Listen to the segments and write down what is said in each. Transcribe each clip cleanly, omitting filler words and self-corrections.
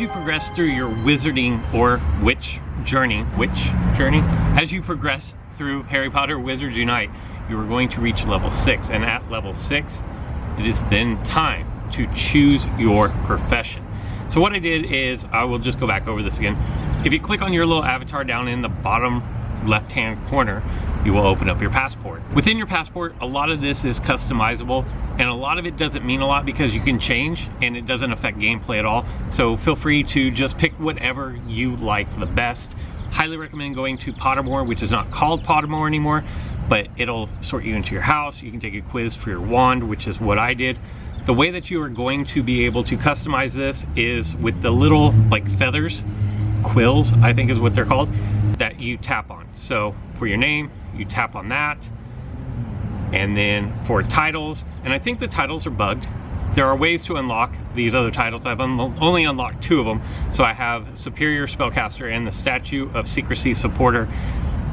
you progress through your wizarding or witch journey, as you progress through Harry Potter Wizards Unite, you are going to reach level 6, and at level 6, it is then time to choose your profession. So what I did is, I will just go back over this again. If you click on your little avatar down in the bottom left-hand corner, you will open up your passport. Within your passport, a lot of this is customizable, and a lot of it doesn't mean a lot because you can change and it doesn't affect gameplay at all. So feel free to just pick whatever you like the best. Highly recommend going to Pottermore, which is not called Pottermore anymore, but it'll sort you into your house. You can take a quiz for your wand, which is what I did. The way that you are going to be able to customize this is with the little like feathers, quills I think is what they're called, that you tap on. So for your name, you tap on that. And then for titles, and I think the titles are bugged. There are ways to unlock these other titles. I've only unlocked 2 of them. So I have Superior Spellcaster and the Statue of Secrecy Supporter.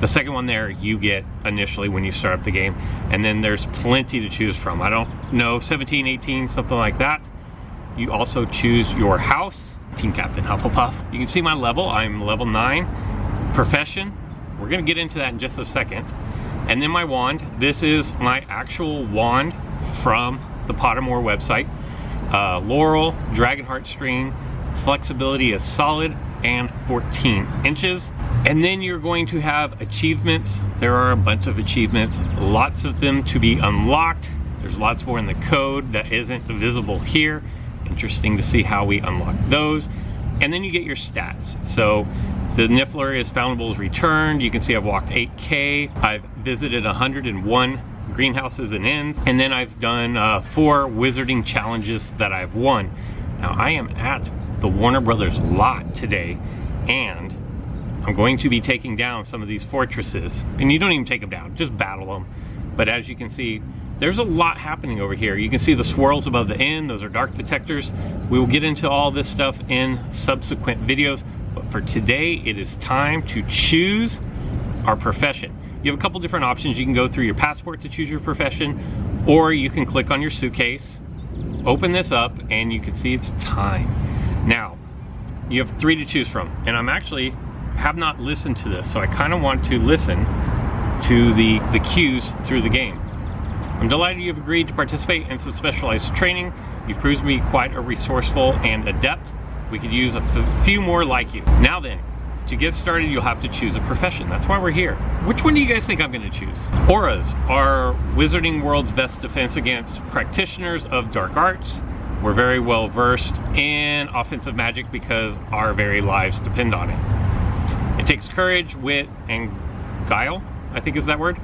The second one there you get initially when you start up the game. And then there's plenty to choose from. I don't know, 17, 18, something like that. You also choose your house. Team Captain Hufflepuff. You can see my level, I'm level 9. Profession, we're gonna get into that in just a second. And then my wand, this is my actual wand from the Pottermore website. Laurel, Dragon Heartstring, flexibility is solid, and 14 inches. And then you're going to have achievements. There are a bunch of achievements, lots of them to be unlocked. There's lots more in the code that isn't visible here. Interesting to see how we unlock those. And then you get your stats. So the Niffler is foundables returned. You can see I've walked 8K. I've visited 101 greenhouses and inns. And then I've done 4 wizarding challenges that I've won. Now I am at the Warner Brothers lot today, and I'm going to be taking down some of these fortresses. And you don't even take them down, just battle them. But as you can see, there's a lot happening over here. You can see the swirls above the inn, those are dark detectors. We will get into all this stuff in subsequent videos, but for today, it is time to choose our profession. You have a couple different options. You can go through your passport to choose your profession, or you can click on your suitcase, open this up, and you can see it's time. Now, you have 3 to choose from, and I'm actually have not listened to this, so I kind of want to listen to the cues through the game. I'm delighted you've agreed to participate in some specialized training. You've proved to be quite a resourceful and adept. We could use a few more like you. Now then, to get started, you'll have to choose a profession. That's why we're here. Which one do you guys think I'm going to choose? Auras are Wizarding World's best defense against practitioners of dark arts. We're very well versed in offensive magic because our very lives depend on it. It takes courage, wit, and guile, I think is that word.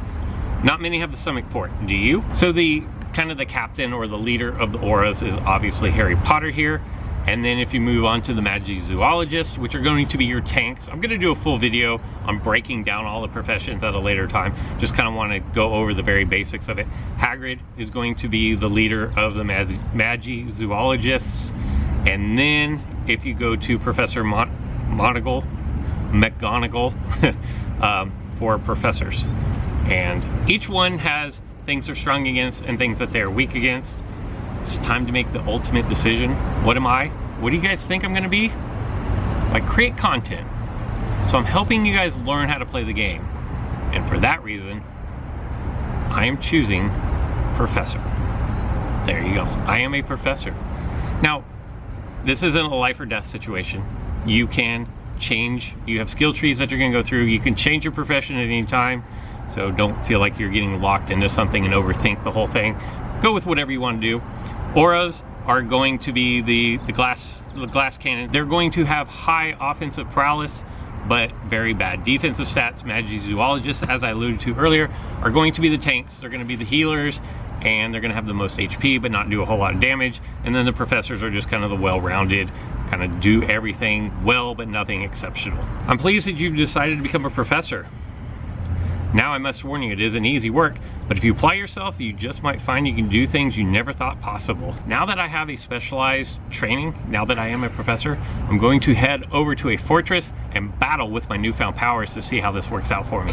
Not many have the stomach for it, do you? So the kind of the captain or the leader of the Auras is obviously Harry Potter here. And then if you move on to the Magizoologist, which are going to be your tanks, I'm going to do a full video on breaking down all the professions at a later time. Just kind of want to go over the very basics of it. Hagrid is going to be the leader of the Magizoologists. And then if you go to Professor McGonagall for professors. And each one has things they're strong against and things that they're weak against. It's time to make the ultimate decision. What am I? What do you guys think I'm going to be? I create content. So I'm helping you guys learn how to play the game. And for that reason, I am choosing professor. There you go. I am a professor. Now, this isn't a life or death situation. You can change. You have skill trees that you're going to go through. You can change your profession at any time. So don't feel like you're getting locked into something and overthink the whole thing. Go with whatever you want to do. Auras are going to be the glass cannon. They're going to have high offensive prowess, but very bad defensive stats. Magizoologists, as I alluded to earlier, are going to be the tanks. They're going to be the healers, and they're going to have the most HP, but not do a whole lot of damage. And then the professors are just kind of the well-rounded, kind of do everything well, but nothing exceptional. I'm pleased that you've decided to become a professor. Now I must warn you, it isn't easy work, but if you apply yourself, you just might find you can do things you never thought possible. Now that I have a specialized training, now that I am a professor, I'm going to head over to a fortress and battle with my newfound powers to see how this works out for me.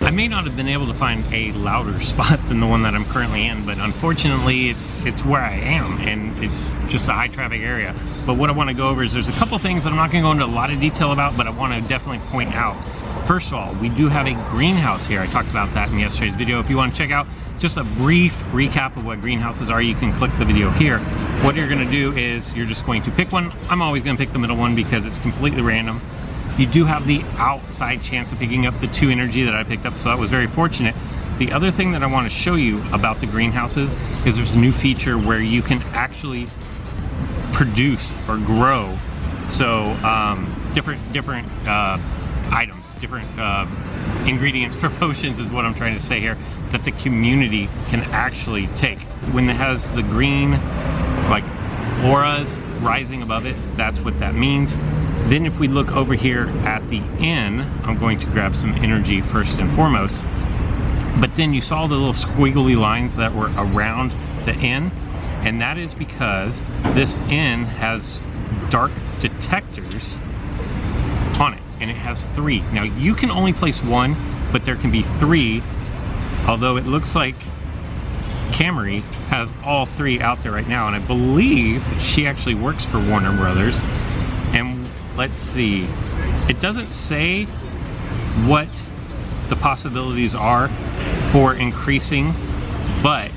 I may not have been able to find a louder spot than the one that I'm currently in, but unfortunately it's where I am, and it's just a high traffic area. But what I want to go over is there's a couple things that I'm not going to go into a lot of detail about, but I want to definitely point out. First of all, we do have a greenhouse here. I talked about that in yesterday's video. If you want to check out just a brief recap of what greenhouses are, you can click the video here. What you're going to do is you're just going to pick one. I'm always going to pick the middle one because it's completely random. You do have the outside chance of picking up the 2 energy that I picked up, so that was very fortunate. The other thing that I want to show you about the greenhouses is there's a new feature where you can actually produce or grow. So different items, different ingredients for potions is what I'm trying to say here, that the community can actually take. When it has the green, like auras rising above it, that's what that means. Then if we look over here at the inn, I'm going to grab some energy first and foremost. But then you saw the little squiggly lines that were around the inn, and that is because this inn has dark detectors on it, and it has 3. Now you can only place 1, but there can be 3, although it looks like Camry has all 3 out there right now, and I believe she actually works for Warner Brothers. And let's see, it doesn't say what the possibilities are for increasing, but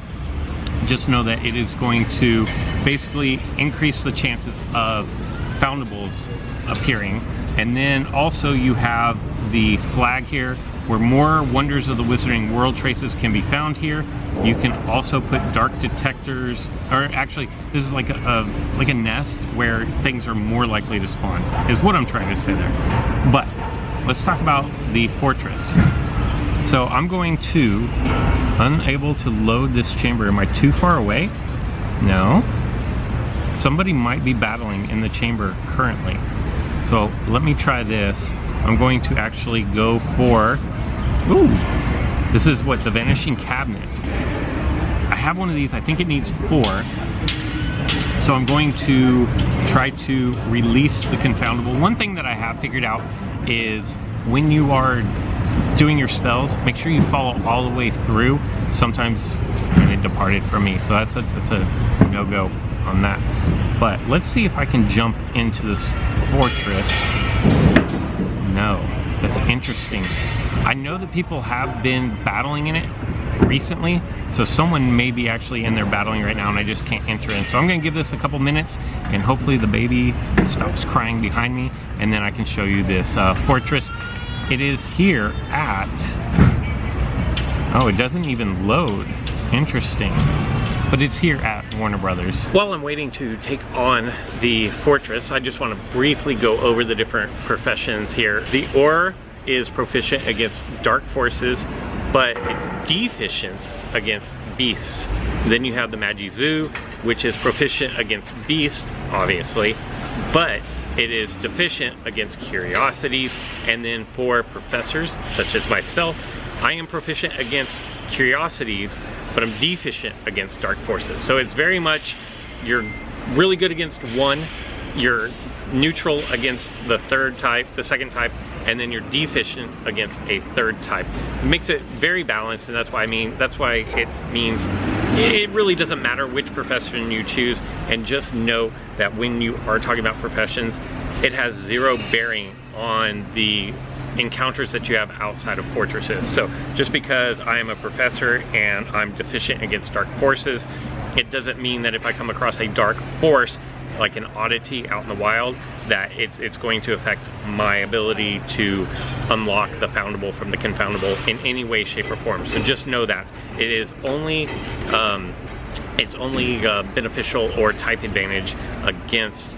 just know that it is going to basically increase the chances of foundables appearing. And then also you have the flag here where more Wonders of the Wizarding World traces can be found here. You can also put dark detectors, or actually this is like a nest where things are more likely to spawn, is what I'm trying to say there. But let's talk about the fortress. So I'm going to, unable to load this chamber. Am I too far away? No. Somebody might be battling in the chamber currently. So let me try this. I'm going to actually go for, ooh, this is what, the Vanishing Cabinet. I have one of these, I think it needs 4. So I'm going to try to release the Confoundable. One thing that I have figured out is when you are doing your spells, make sure you follow all the way through. Sometimes it departed from me, so that's a no-go on that. But let's see if I can jump into this fortress. No, that's interesting. I know that people have been battling in it recently, so someone may be actually in there battling right now and I just can't enter in. So I'm going to give this a couple minutes and hopefully the baby stops crying behind me, and then I can show you this fortress. It is here at, oh, it doesn't even load. Interesting. But it's here at Warner Brothers. While I'm waiting to take on the fortress, I just want to briefly go over the different professions here. The Auror is proficient against dark forces, but it's deficient against beasts. Then you have the Magizoologist, which is proficient against beasts, obviously, but it is deficient against curiosities. And then for professors, such as myself, I am proficient against curiosities, but I'm deficient against dark forces. So it's very much, you're really good against one, you're neutral against the third type, the second type, and then you're deficient against a third type. It makes it very balanced, and that's why it means it really doesn't matter which profession you choose. And just know that when you are talking about professions, it has 0 bearing on the encounters that you have outside of fortresses. So just because I am a professor and I'm deficient against dark forces, it doesn't mean that if I come across a dark force, like an oddity out in the wild, that it's going to affect my ability to unlock the foundable from the confoundable in any way, shape, or form. So just know that it is only beneficial or type advantage against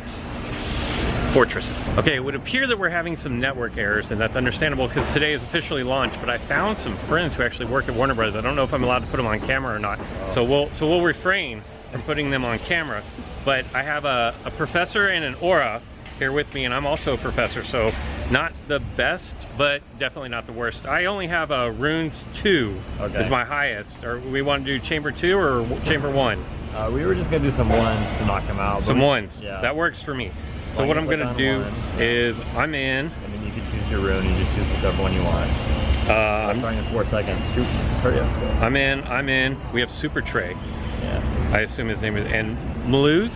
fortresses. Okay, it would appear that we're having some network errors, and that's understandable because today is officially launched, but I found some friends who actually work at Warner Bros. I don't know if I'm allowed to put them on camera or not, so we'll refrain from putting them on camera. But I have a professor and an Aura here with me, and I'm also a professor, so not the best, but definitely not the worst. I only have a Runes 2 is my highest. Or we want to do Chamber 2 or Chamber 1? We were just going to do some ones to knock them out. Some ones, yeah. That works for me. So what I'm going to do is I'm in. And then you can choose your rune, you just choose whichever one you want. I'm starting in 4 seconds. Shoot, hurry up. I'm in. We have Super Trey. Yeah. I assume his name is, and Maluz?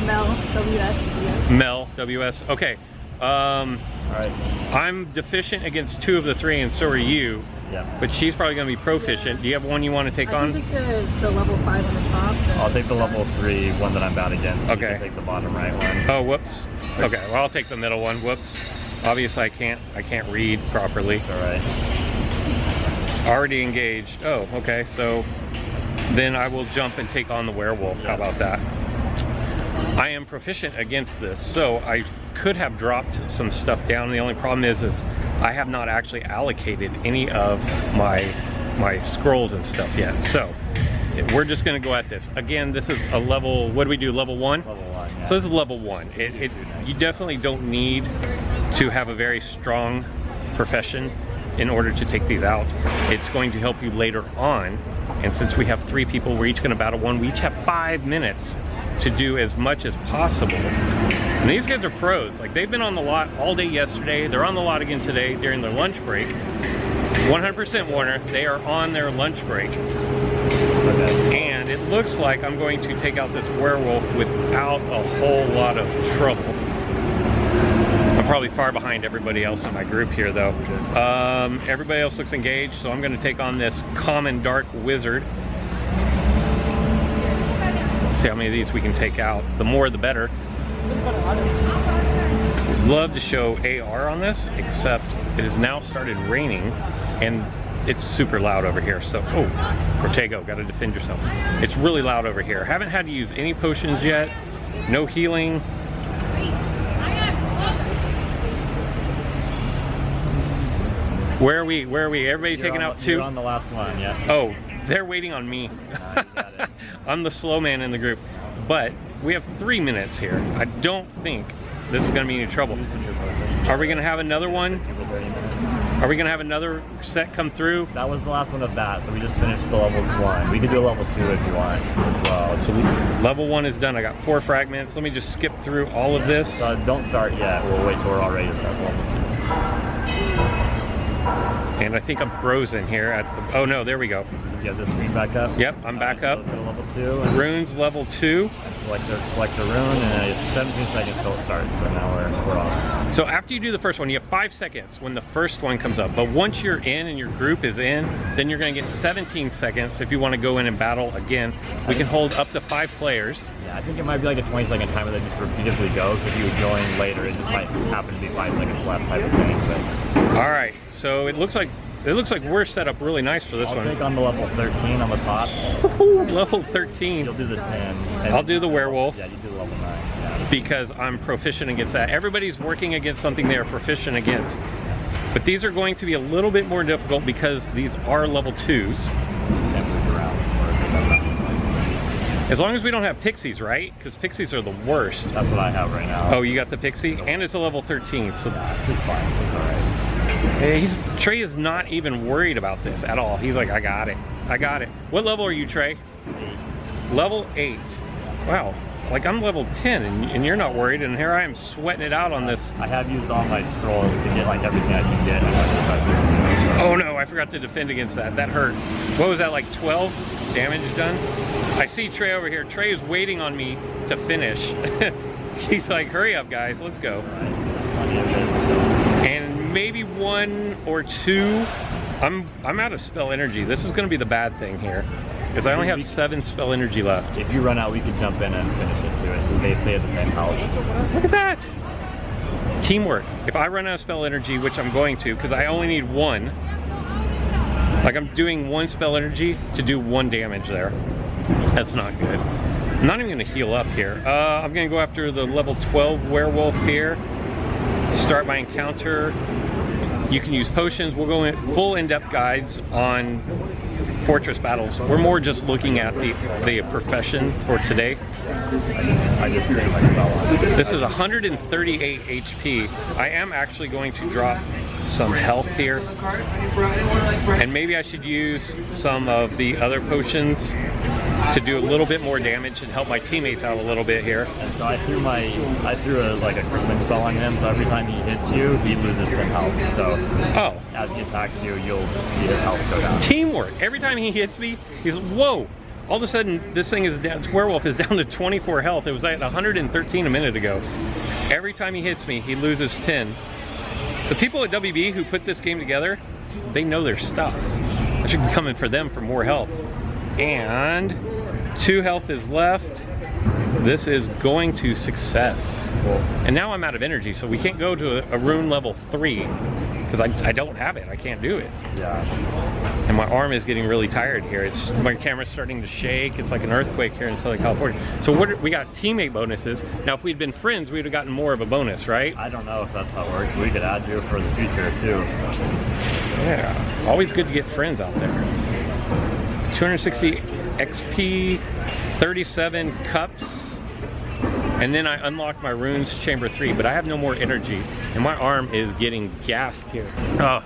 Mel, WS. Mel, WS. Okay. Alright. I'm deficient against 2 of the 3, and so are you. Yeah. But she's probably going to be proficient. Do you have one you want to take on? I can take the level 5 on the top. I'll take the level 3, one that I'm bad against. Okay. You can take the bottom right one. Oh, whoops. Okay, well I'll take the middle one. Whoops. Obviously I can't read properly. It's alright. Already engaged. Oh, okay. So then I will jump and take on the werewolf. How about that? I am proficient against this, so I could have dropped some stuff down. The only problem is I have not actually allocated any of my scrolls and stuff yet. So we're just going to go at this. Again, this is a level, what do we do, level 1? Level 1, yeah. So this is level 1. You definitely don't need to have a very strong profession in order to take these out. It's going to help you later on. And since we have 3 people, we're each going to battle one. We each have 5 minutes to do as much as possible. And these guys are pros. Like, they've been on the lot all day yesterday. They're on the lot again today during their lunch break. 100% Warner, they are on their lunch break. Okay. And it looks like I'm going to take out this werewolf without a whole lot of trouble. I'm probably far behind everybody else in my group here though. Everybody else looks engaged, so I'm going to take on this common dark wizard. See how many of these we can take out. The more the better. Would love to show AR on this, except it has now started raining and it's super loud over here. So, oh, Cortego, gotta defend yourself. It's really loud over here. Haven't had to use any potions yet. No healing. Where are we? Where are we? Everybody taking out 2? You're on the last one, yeah. Oh, they're waiting on me. Got it. I'm the slow man in the group. But we have 3 minutes here. I don't think this is going to be any trouble. Are we going to have another one? Are we going to have another set come through? That was the last one of that, so we just finished the level 1. We could do a level 2 if you want as well. So level 1 is done. I got 4 fragments. Let me just skip through all of this. Don't start yet. We'll wait till we're all ready to start level 2. And I think I'm frozen here at the, oh no, there we go. You have the screen back up? Yep, I'm back up. Let's go to level 2. And Runes level 2. Select a rune, and it's 17 seconds till it starts, so now we're on. So after you do the first one, you have 5 seconds when the first one comes up. But once you're in and your group is in, then you're going to get 17 seconds if you want to go in and battle again. We can hold up to 5 players. Yeah, I think it might be like a 20-second timer that just repeatedly goes. If you join later, it just might happen to be 5 seconds left type of thing. But all right, so it looks like we're set up really nice for this one. I'll take on the level 13 on the top. Level 13. You'll do the 10. I'll do the werewolf. Yeah, you do the level 9. Yeah. Because I'm proficient against that. Everybody's working against something they are proficient against. But these are going to be a little bit more difficult because these are level 2s. As long as we don't have pixies, right? Because pixies are the worst. That's what I have right now. Oh, you got the pixie? And it's a level 13. So yeah, it's fine. It's alright. Trey is not even worried about this at all. He's like, I got it. I got it. What level are you, Trey? 8. Level 8. Wow. Like, I'm level 10 and you're not worried, and here I am sweating it out on this. I have used all my scrolls to get like everything I can get. Oh no, I forgot to defend against that. That hurt. What was that, like 12 damage done? I see Trey over here. Trey is waiting on me to finish. He's like, hurry up guys, let's go. And maybe 1 or 2. I'm out of spell energy. This is going to be the bad thing here, because I only have 7 spell energy left. If you run out, we can jump in and finish it to it. They stay at the same health. Look at that! Teamwork. If I run out of spell energy, which I'm going to, because I only need 1. Like, I'm doing 1 spell energy to do 1 damage there. That's not good. I'm not even going to heal up here. I'm going to go after the level 12 werewolf here. Start my encounter. You can use potions. We'll go in full in-depth guides on fortress battles. We're more just looking at the profession for today. I just created my spell on it. This is 138 HP. I am actually going to drop some health here. And maybe I should use some of the other potions to do a little bit more damage and help my teammates out a little bit here. And so I threw like a cripling spell on him, so every time he hits you, he loses 10 health. So Oh. as he attacks you, you'll see his health go down. Teamwork. Every time he hits me, he's, whoa. All of a sudden, this thing is down, Werewolf is down to 24 health. It was at 113 a minute ago. Every time he hits me, he loses 10. The people at WB who put this game together, they know their stuff. I should be coming for them for more health. And 2 health is left. This is going to success. Cool. And now I'm out of energy, so we can't go to a rune level 3 because I don't have it. I can't do it. Yeah. And my arm is getting really tired here. My camera's starting to shake. It's like an earthquake here in Southern California. So we got teammate bonuses. Now, if we'd been friends, we'd have gotten more of a bonus, right? I don't know if that's how it works. We could add you for the future too. Yeah, always good to get friends out there. 260 XP, 37 cups, and then I unlock my runes chamber 3, but I have no more energy, and my arm is getting gassed here. Oh,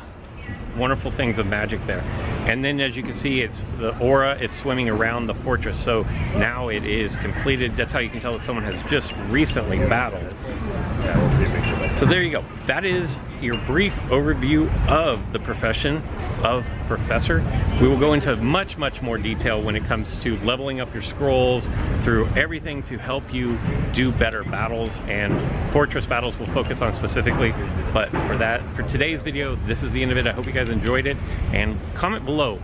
wonderful things of magic there. And then as you can see, it's the aura is swimming around the fortress, so now it is completed. That's how you can tell that someone has just recently battled. Yeah, we'll see a picture of it. So there you go. That is your brief overview of the profession of Professor. We will go into much more detail when it comes to leveling up your scrolls, through everything to help you do better battles, and fortress battles we'll focus on specifically. But for today's video, this is the end of it. I hope you guys enjoyed it, and comment below,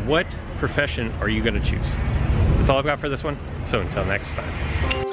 what profession are you going to choose? That's all I've got for this one. So until next time.